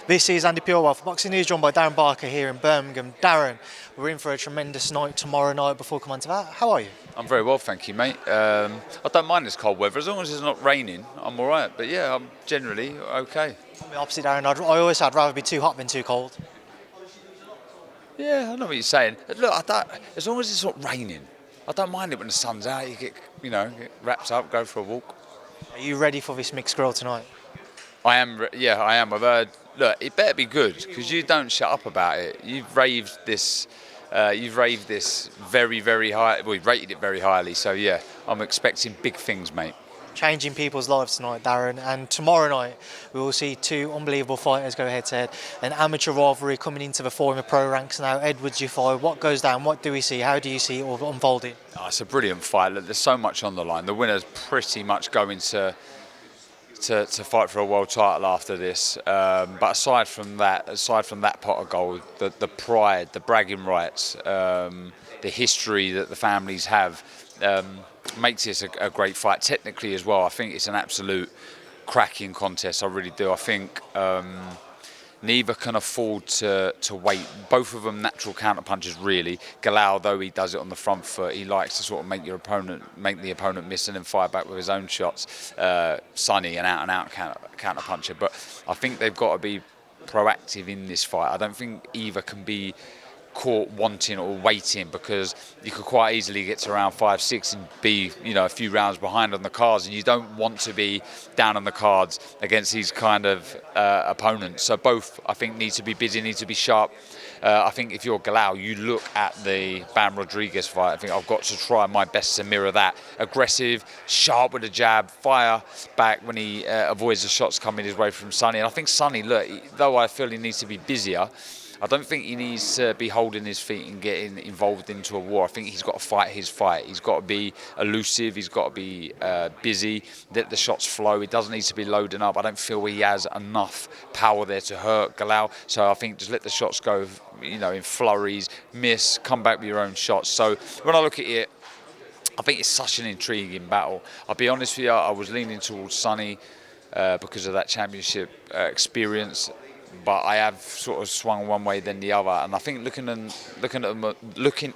This is Andi Purewal for Boxing News, joined by Darren Barker here in Birmingham. Darren, we're in for a tremendous night tomorrow night before we come on to that. How are you? I'm very well, thank you, mate. I don't mind this cold weather as long as it's not raining. I'm all right, but yeah, I'm generally okay. I'm the opposite, Darren. I'd rather be too hot than too cold. Yeah, I know what you're saying. Look, as long as it's not raining, I don't mind it when the sun's out. You get wrapped up, go for a walk. Are you ready for this mixed grill tonight? I am. Yeah, I am. I've heard. Look, it better be good because you don't shut up about it. You've raved this. Very, very high. Well, you've rated it very highly. So yeah, I'm expecting big things, mate. Changing people's lives tonight, Darren. And tomorrow night, we will see two unbelievable fighters go head-to-head. An amateur rivalry coming into the former pro ranks now. Edwards, Yafai. What goes down? What do we see? How do you see it all unfolding? Oh, it's a brilliant fight. Look, there's so much on the line. The winner's pretty much going to fight for a world title after this. But aside from that pot of gold, the pride, the bragging rights, the history that the families have, makes this a great fight. Technically as well, I think it's an absolute cracking contest. I really do. I think neither can afford to wait. Both of them natural counterpunchers, really. Galal, though he does it on the front foot, he likes to sort of make the opponent miss and then fire back with his own shots. Sonny, an out-and-out counterpuncher. But I think they've got to be proactive in this fight. I don't think either can be caught wanting or waiting, because you could quite easily get to round 5-6 and be a few rounds behind on the cards, and you don't want to be down on the cards against these kind of opponents. So both, I think, need to be busy, need to be sharp. I think if you're Galal, you look at the Bam Rodriguez fight. I think I've got to try my best to mirror that. Aggressive, sharp with a jab, fire back when he avoids the shots coming his way from Sonny. And I think Sonny, look, though I feel he needs to be busier, I don't think he needs to be holding his feet and getting involved into a war. I think he's got to fight his fight. He's got to be elusive. He's got to be busy. Let the shots flow. He doesn't need to be loading up. I don't feel he has enough power there to hurt Galal. So I think just let the shots go, in flurries, miss, come back with your own shots. So when I look at it, I think it's such an intriguing battle. I'll be honest with you, I was leaning towards Sonny because of that championship experience. But I have sort of swung one way then the other, and I think looking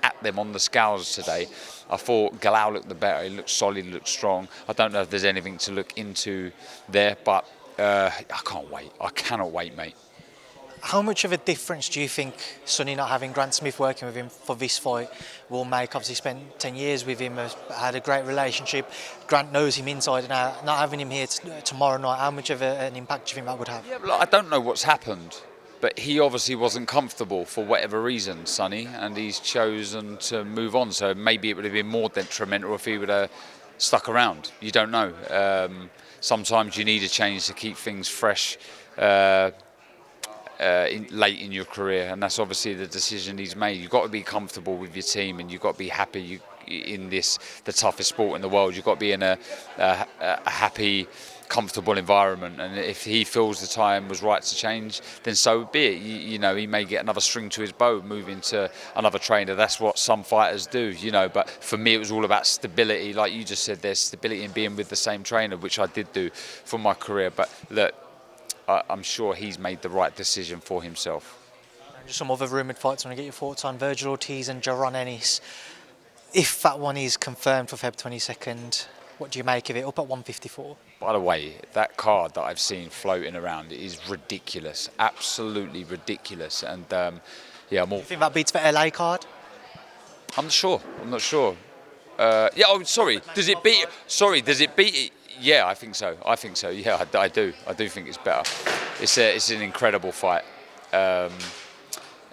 at them on the scales today, I thought Galal looked the better. He looked solid, looked strong. I don't know if there's anything to look into there, but I can't wait. I cannot wait, mate. How much of a difference do you think Sonny not having Grant Smith working with him for this fight will make? Obviously spent 10 years with him, had a great relationship. Grant knows him inside and out. Not having him here tomorrow night, how much of an impact do you think that would have? Yeah, but I don't know what's happened, but he obviously wasn't comfortable for whatever reason, Sonny, and he's chosen to move on. So maybe it would have been more detrimental if he would have stuck around. You don't know. Sometimes you need a change to keep things fresh. Late in your career, and that's obviously the decision he's made. You've got to be comfortable with your team, and you've got to be happy in the toughest sport in the world. You've got to be in a happy, comfortable environment, and if he feels the time was right to change, then so be it. He may get another string to his bow, move into another trainer. That's what some fighters do, but for me it was all about stability. Like you just said, there's stability in being with the same trainer, which I did do for my career. But look, I'm sure he's made the right decision for himself. Just some other rumoured fights. I want to get your thoughts on Virgil Ortiz and Ennis. If that one is confirmed for Feb 22nd, what do you make of it? Up at 154. By the way, that card that I've seen floating around is ridiculous, absolutely ridiculous. And yeah, I'm all. Do you think that beats the LA card? I'm not sure. Sorry. Does it beat? Does it beat? Yeah, I think so. Yeah, I do. I do think it's better. It's an incredible fight.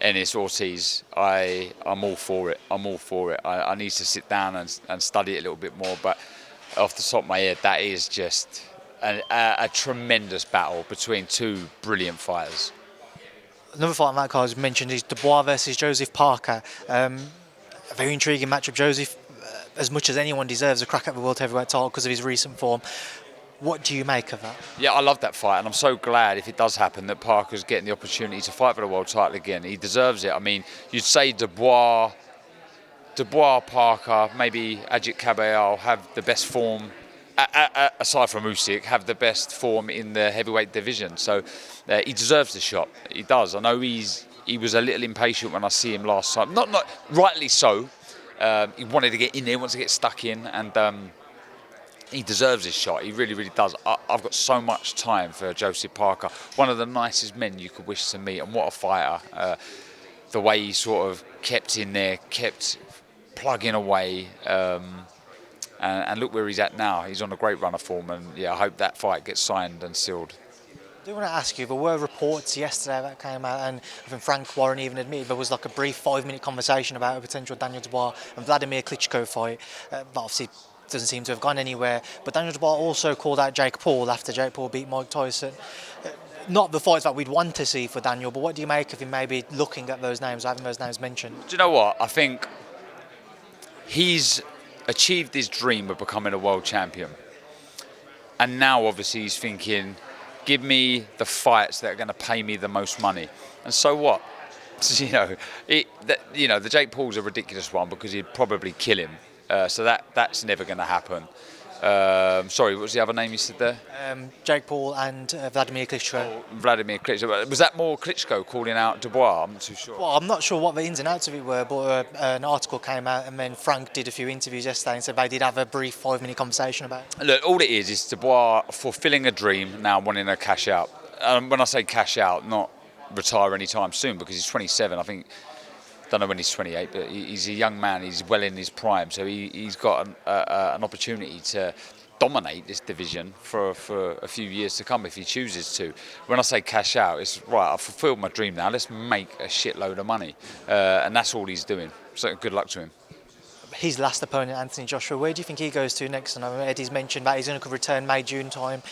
Ennis, Ortiz, I'm all for it. I need to sit down and study it a little bit more. But off the top of my head, that is just a tremendous battle between two brilliant fighters. Another fight on that card, as mentioned, is Dubois versus Joseph Parker. A very intriguing matchup. Joseph, as much as anyone, deserves a crack at the World Heavyweight title because of his recent form. What do you make of that? Yeah, I love that fight, and I'm so glad if it does happen that Parker's getting the opportunity to fight for the world title again. He deserves it. I mean, you'd say Dubois, Parker, maybe Ajit Caballero have the best form aside from Usyk, have the best form in the heavyweight division. So he deserves the shot. He does. I know he was a little impatient when I see him last time. Not rightly so. He wanted to get in there, wants to get stuck in, and he deserves his shot. He really, really does. I've got so much time for Joseph Parker. One of the nicest men you could wish to meet, and what a fighter. The way he sort of kept in there, kept plugging away. And look where he's at now. He's on a great run of form, and yeah, I hope that fight gets signed and sealed. I do want to ask you, there were reports yesterday that came out, and I think Frank Warren even admitted there was like a brief 5-minute conversation about a potential Daniel Dubois and Vladimir Klitschko fight. But obviously doesn't seem to have gone anywhere. But Daniel Dubois also called out Jake Paul after Jake Paul beat Mike Tyson. Not the fights that we'd want to see for Daniel, but what do you make of him maybe looking at those names, having those names mentioned? Do you know what? I think he's achieved his dream of becoming a world champion. And now obviously he's thinking, give me the fights that are going to pay me the most money. And so what? The Jake Paul's a ridiculous one because he'd probably kill him. So that's never going to happen. Sorry, what was the other name you said there? Jake Paul and Vladimir Klitschko. Oh, Vladimir Klitschko. Was that more Klitschko calling out Dubois? I'm not too sure. Well, I'm not sure what the ins and outs of it were, but an article came out, and then Frank did a few interviews yesterday and said they did have a brief 5-minute conversation about it. Look, all it is Dubois fulfilling a dream, now wanting to cash out. When I say cash out, not retire anytime soon, because he's 27, I think. Don't know when he's 28, but he's a young man. He's well in his prime, so he's got an opportunity to dominate this division for a few years to come if he chooses to. When I say cash out, it's right. I've fulfilled my dream now. Let's make a shitload of money, and that's all he's doing. So good luck to him. His last opponent, Anthony Joshua, where do you think he goes to next? And Eddie's mentioned that he's going to return May, June time.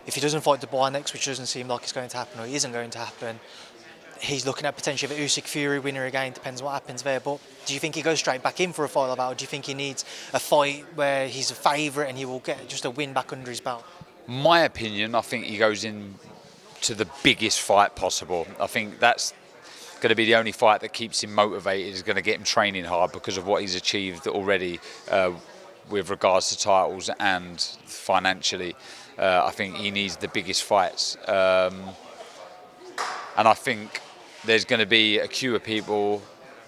If he doesn't fight Dubois next, which doesn't seem like it's going to happen, or he isn't going to happen, he's looking at potentially the Usyk-Fury winner again. Depends what happens there. But do you think he goes straight back in for a fight like that, or do you think he needs a fight where he's a favourite and he will get just a win back under his belt? My opinion, I think he goes in to the biggest fight possible. I think that's going to be the only fight that keeps him motivated, is going to get him training hard because of what he's achieved already with regards to titles and financially. I think he needs the biggest fights. And I think there's going to be a queue of people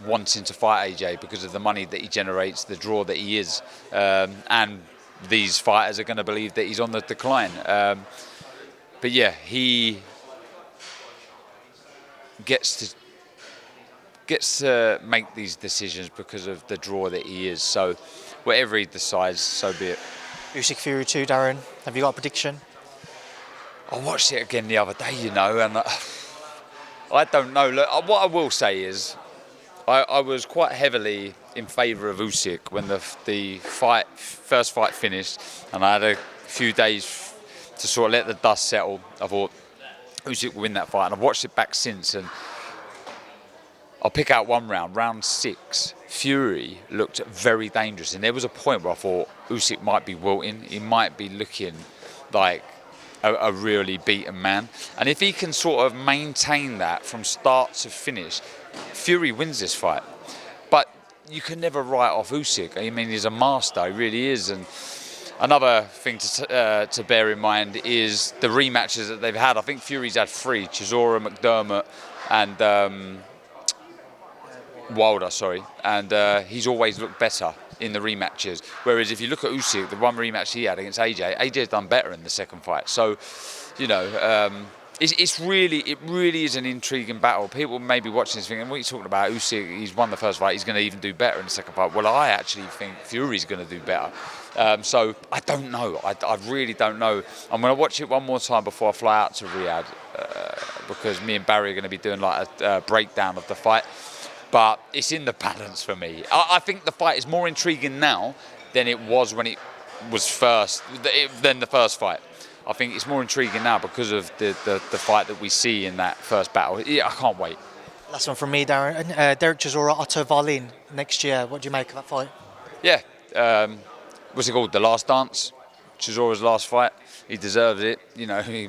wanting to fight AJ because of the money that he generates, the draw that he is. And these fighters are going to believe that he's on the decline. But yeah, he gets to make these decisions because of the draw that he is. So whatever he decides, so be it. Usyk-Fury 2, Darren, have you got a prediction? I watched it again the other day, and I don't know. Look, what I will say is I was quite heavily in favour of Usyk when the first fight finished, and I had a few days to sort of let the dust settle. I thought Usyk will win that fight, and I've watched it back since, and I'll pick out one round, round 6. Fury looked very dangerous, and there was a point where I thought Usyk might be wilting. He might be looking like a really beaten man. And if he can sort of maintain that from start to finish, Fury wins this fight. But you can never write off Usyk. I mean, he's a master, he really is. And another thing to bear in mind is the rematches that they've had. I think Fury's had 3, Chisora, McDermott, and Wilder, and he's always looked better in the rematches. Whereas if you look at Usyk, the one rematch he had against AJ's done better in the second fight. So, it really is an intriguing battle. People may be watching this thinking, what are you talking about? Usyk, he's won the first fight, he's going to even do better in the second fight. Well, I actually think Fury's going to do better. So I don't know. I really don't know. I'm going to watch it one more time before I fly out to Riyadh because me and Barry are going to be doing like a breakdown of the fight. But it's in the balance for me. I think the fight is more intriguing now than it was when it was than the first fight. I think it's more intriguing now because of the fight that we see in that first battle. Yeah, I can't wait. Last one from me, Darren. Derek Chisora, Otto Wallin next year. What do you make of that fight? Yeah. What's it called? The Last Dance? Chisora's last fight. He deserved it.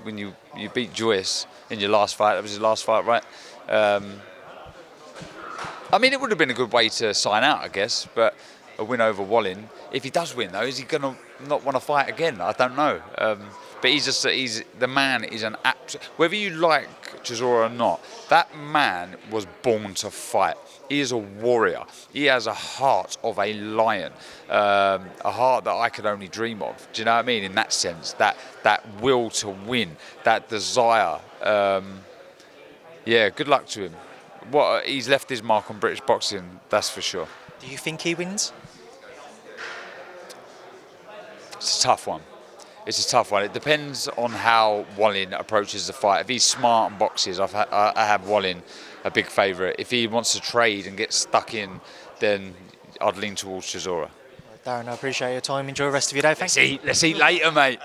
When you beat Joyce in your last fight, that was his last fight, right? I mean, it would have been a good way to sign out, I guess, but a win over Wallin. If he does win, though, is he going to not want to fight again. I don't know. But he's the man is an absolute. Whether you like Chisora or not, that man was born to fight. He is a warrior. He has a heart of a lion, a heart that I could only dream of. Do you know what I mean? In that sense, that will to win, that desire. Yeah, good luck to him. He's left his mark on British boxing, that's for sure. Do you think he wins? It's a tough one. It's a tough one. It depends on how Wallin approaches the fight. If he's smart and boxes, I have Wallin a big favourite. If he wants to trade and get stuck in, then I'd lean towards Chisora. Darren, I appreciate your time. Enjoy the rest of your day. Thanks. Let's eat later, mate.